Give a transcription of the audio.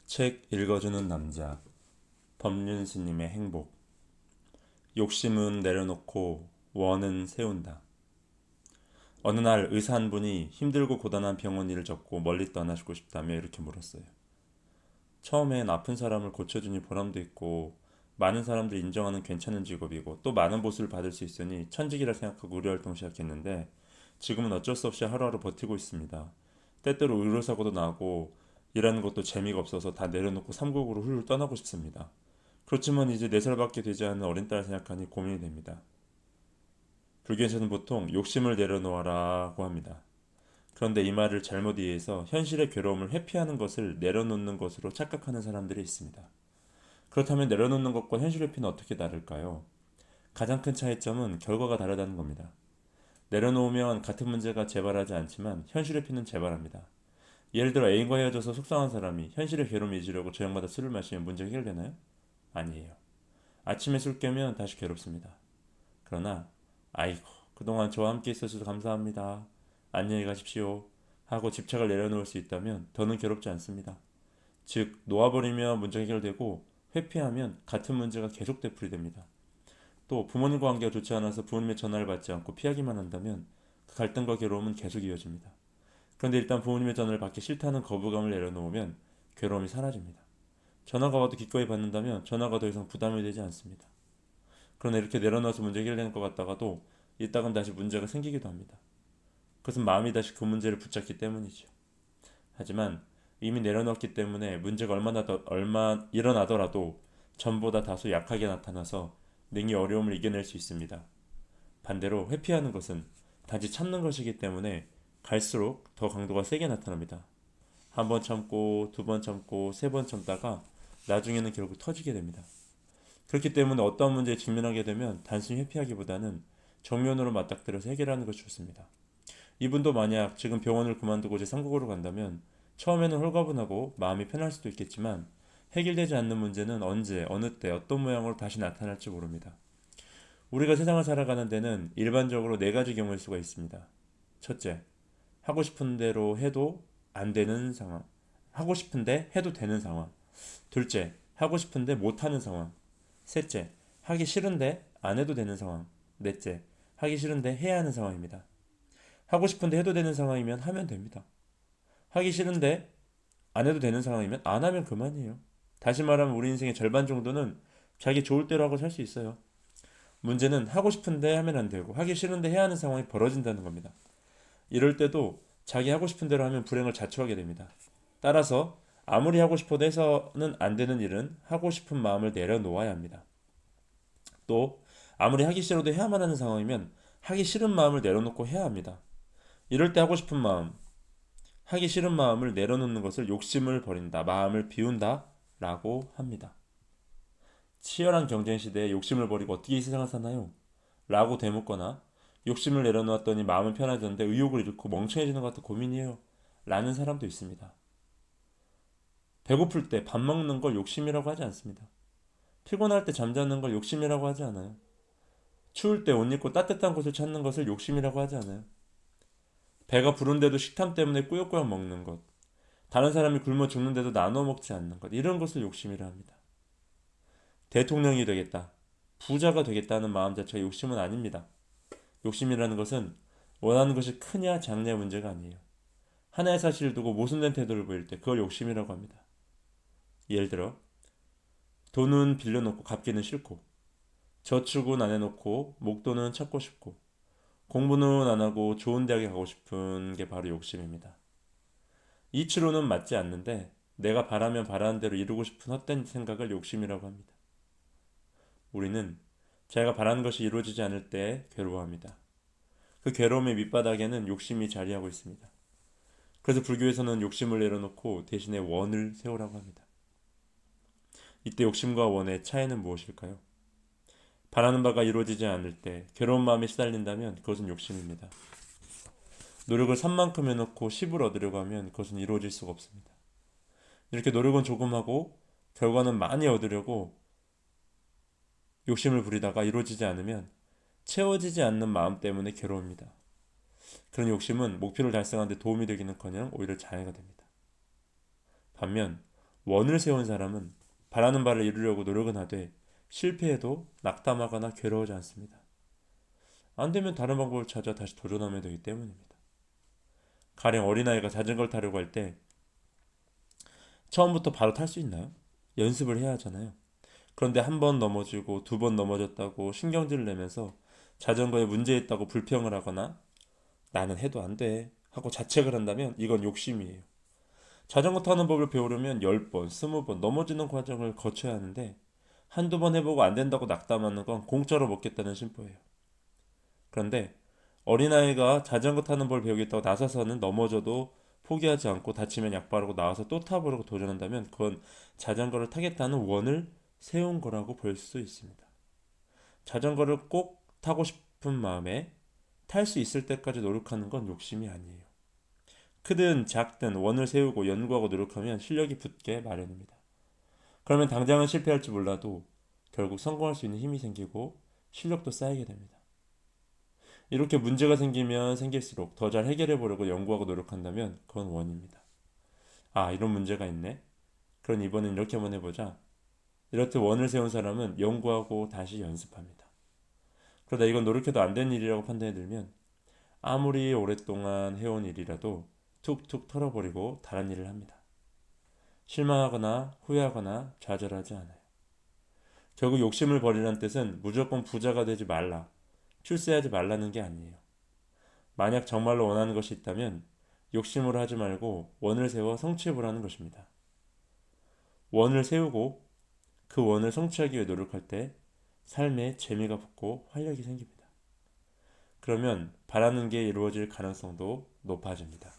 책 읽어주는 남자 법륜 스님의 행복. 욕심은 내려놓고 원은 세운다. 어느 날 의사 한 분이 힘들고 고단한 병원 일을 접고 멀리 떠나시고 싶다며 이렇게 물었어요. 처음엔 아픈 사람을 고쳐주니 보람도 있고 많은 사람들이 인정하는 괜찮은 직업이고 또 많은 보수를 받을 수 있으니 천직이라 생각하고 의료활동 시작했는데 지금은 어쩔 수 없이 하루하루 버티고 있습니다. 때때로 의료사고도 나고 일하는 것도 재미가 없어서 다 내려놓고 삼국으로 훌훌 떠나고 싶습니다. 그렇지만 이제 4살밖에 되지 않은 어린 딸 생각하니 고민이 됩니다. 불교에서는 보통 욕심을 내려놓아라고 합니다. 그런데 이 말을 잘못 이해해서 현실의 괴로움을 회피하는 것을 내려놓는 것으로 착각하는 사람들이 있습니다. 그렇다면 내려놓는 것과 현실 회피는 어떻게 다를까요? 가장 큰 차이점은 결과가 다르다는 겁니다. 내려놓으면 같은 문제가 재발하지 않지만 현실 회피는 재발합니다. 예를 들어 애인과 헤어져서 속상한 사람이 현실의 괴로움을 잊으려고 저녁마다 술을 마시면 문제가 해결되나요? 아니에요. 아침에 술 깨면 다시 괴롭습니다. 그러나 아이고 그동안 저와 함께 있어주셔서 감사합니다. 안녕히 가십시오. 하고 집착을 내려놓을 수 있다면 더는 괴롭지 않습니다. 즉 놓아버리면 문제 해결되고 회피하면 같은 문제가 계속 되풀이됩니다. 또 부모님과 관계가 좋지 않아서 부모님의 전화를 받지 않고 피하기만 한다면 그 갈등과 괴로움은 계속 이어집니다. 그런데 일단 부모님의 전화를 받기 싫다는 거부감을 내려놓으면 괴로움이 사라집니다. 전화가 와도 기꺼이 받는다면 전화가 더 이상 부담이 되지 않습니다. 그러나 이렇게 내려놔서 문제 해결되는 것 같다가도 이따금 다시 문제가 생기기도 합니다. 그것은 마음이 다시 그 문제를 붙잡기 때문이죠. 하지만 이미 내려놓았기 때문에 문제가 얼마 일어나더라도 전보다 다소 약하게 나타나서 능히 어려움을 이겨낼 수 있습니다. 반대로 회피하는 것은 단지 참는 것이기 때문에 갈수록 더 강도가 세게 나타납니다. 한 번 참고 두 번 참고 세 번 참다가 나중에는 결국 터지게 됩니다. 그렇기 때문에 어떠한 문제에 직면하게 되면 단순히 회피하기보다는 정면으로 맞닥뜨려서 해결하는 것이 좋습니다. 이분도 만약 지금 병원을 그만두고 제3국으로 간다면 처음에는 홀가분하고 마음이 편할 수도 있겠지만 해결되지 않는 문제는 언제 어느 때 어떤 모양으로 다시 나타날지 모릅니다. 우리가 세상을 살아가는 데는 일반적으로 4가지 경우일 수가 있습니다. 첫째, 하고 싶은 대로 해도 안 되는 상황. 하고 싶은데 해도 되는 상황. 둘째, 하고 싶은데 못하는 상황. 셋째, 하기 싫은데 안 해도 되는 상황. 넷째, 하기 싫은데 해야 하는 상황입니다. 하고 싶은데 해도 되는 상황이면 하면 됩니다. 하기 싫은데 안 해도 되는 상황이면 안 하면 그만이에요. 다시 말하면 우리 인생의 절반 정도는 자기 좋을 대로 하고 살 수 있어요. 문제는 하고 싶은데 하면 안 되고 하기 싫은데 해야 하는 상황이 벌어진다는 겁니다. 이럴 때도 자기 하고 싶은 대로 하면 불행을 자초하게 됩니다. 따라서 아무리 하고 싶어도 해서는 안 되는 일은 하고 싶은 마음을 내려놓아야 합니다. 또 아무리 하기 싫어도 해야만 하는 상황이면 하기 싫은 마음을 내려놓고 해야 합니다. 이럴 때 하고 싶은 마음, 하기 싫은 마음을 내려놓는 것을 욕심을 버린다, 마음을 비운다 라고 합니다. 치열한 경쟁 시대에 욕심을 버리고 어떻게 이 세상을 사나요? 라고 되묻거나 욕심을 내려놓았더니 마음은 편해졌는데 의욕을 잃고 멍청해지는 것 같아 고민이에요 라는 사람도 있습니다. 배고플 때 밥 먹는 걸 욕심이라고 하지 않습니다. 피곤할 때 잠자는 걸 욕심이라고 하지 않아요. 추울 때 옷 입고 따뜻한 곳을 찾는 것을 욕심이라고 하지 않아요. 배가 부른데도 식탐 때문에 꾸역꾸역 먹는 것, 다른 사람이 굶어 죽는데도 나눠 먹지 않는 것, 이런 것을 욕심이라 합니다. 대통령이 되겠다, 부자가 되겠다는 마음 자체가 욕심은 아닙니다. 욕심이라는 것은 원하는 것이 크냐 작냐의 문제가 아니에요. 하나의 사실을 두고 모순된 태도를 보일 때 그걸 욕심이라고 합니다. 예를 들어 돈은 빌려놓고 갚기는 싫고, 저축은 안 해놓고 목돈은 찾고 싶고, 공부는 안 하고 좋은 대학에 가고 싶은 게 바로 욕심입니다. 이치로는 맞지 않는데 내가 바라면 바라는 대로 이루고 싶은 헛된 생각을 욕심이라고 합니다. 우리는 자기가 바라는 것이 이루어지지 않을 때 괴로워합니다. 그 괴로움의 밑바닥에는 욕심이 자리하고 있습니다. 그래서 불교에서는 욕심을 내려놓고 대신에 원을 세우라고 합니다. 이때 욕심과 원의 차이는 무엇일까요? 바라는 바가 이루어지지 않을 때 괴로운 마음에 시달린다면 그것은 욕심입니다. 노력을 산만큼 해놓고 10을 얻으려고 하면 그것은 이루어질 수가 없습니다. 이렇게 노력은 조금 하고 결과는 많이 얻으려고 욕심을 부리다가 이루어지지 않으면 채워지지 않는 마음 때문에 괴로웁니다. 그런 욕심은 목표를 달성하는 데 도움이 되기는커녕 오히려 장애가 됩니다. 반면 원을 세운 사람은 바라는 바를 이루려고 노력은 하되 실패해도 낙담하거나 괴로워하지 않습니다. 안 되면 다른 방법을 찾아 다시 도전하면 되기 때문입니다. 가령 어린아이가 자전거를 타려고 할 때 처음부터 바로 탈 수 있나요? 연습을 해야 하잖아요. 그런데 한 번 넘어지고 두 번 넘어졌다고 신경질을 내면서 자전거에 문제 있다고 불평을 하거나 나는 해도 안 돼 하고 자책을 한다면 이건 욕심이에요. 자전거 타는 법을 배우려면 10번, 20번 넘어지는 과정을 거쳐야 하는데 한두 번 해보고 안 된다고 낙담하는 건 공짜로 먹겠다는 심보예요. 그런데 어린아이가 자전거 타는 법을 배우겠다고 나서서는 넘어져도 포기하지 않고 다치면 약 바르고 나와서 또 타보려고 도전한다면 그건 자전거를 타겠다는 원을 세운 거라고 볼 수 있습니다. 자전거를 꼭 타고 싶은 마음에 탈 수 있을 때까지 노력하는 건 욕심이 아니에요. 크든 작든 원을 세우고 연구하고 노력하면 실력이 붙게 마련입니다. 그러면 당장은 실패할지 몰라도 결국 성공할 수 있는 힘이 생기고 실력도 쌓이게 됩니다. 이렇게 문제가 생기면 생길수록 더 잘 해결해 보려고 연구하고 노력한다면 그건 원입니다. 아, 이런 문제가 있네. 그럼 이번엔 이렇게 한번 해보자. 이렇듯 원을 세운 사람은 연구하고 다시 연습합니다. 그러다 이건 노력해도 안 된 일이라고 판단이 들면 아무리 오랫동안 해온 일이라도 툭툭 털어버리고 다른 일을 합니다. 실망하거나 후회하거나 좌절하지 않아요. 결국 욕심을 버리라는 뜻은 무조건 부자가 되지 말라, 출세하지 말라는 게 아니에요. 만약 정말로 원하는 것이 있다면 욕심으로 하지 말고 원을 세워 성취해보라는 것입니다. 원을 세우고 그 원을 성취하기 위해 노력할 때 삶에 재미가 붙고 활력이 생깁니다. 그러면 바라는 게 이루어질 가능성도 높아집니다.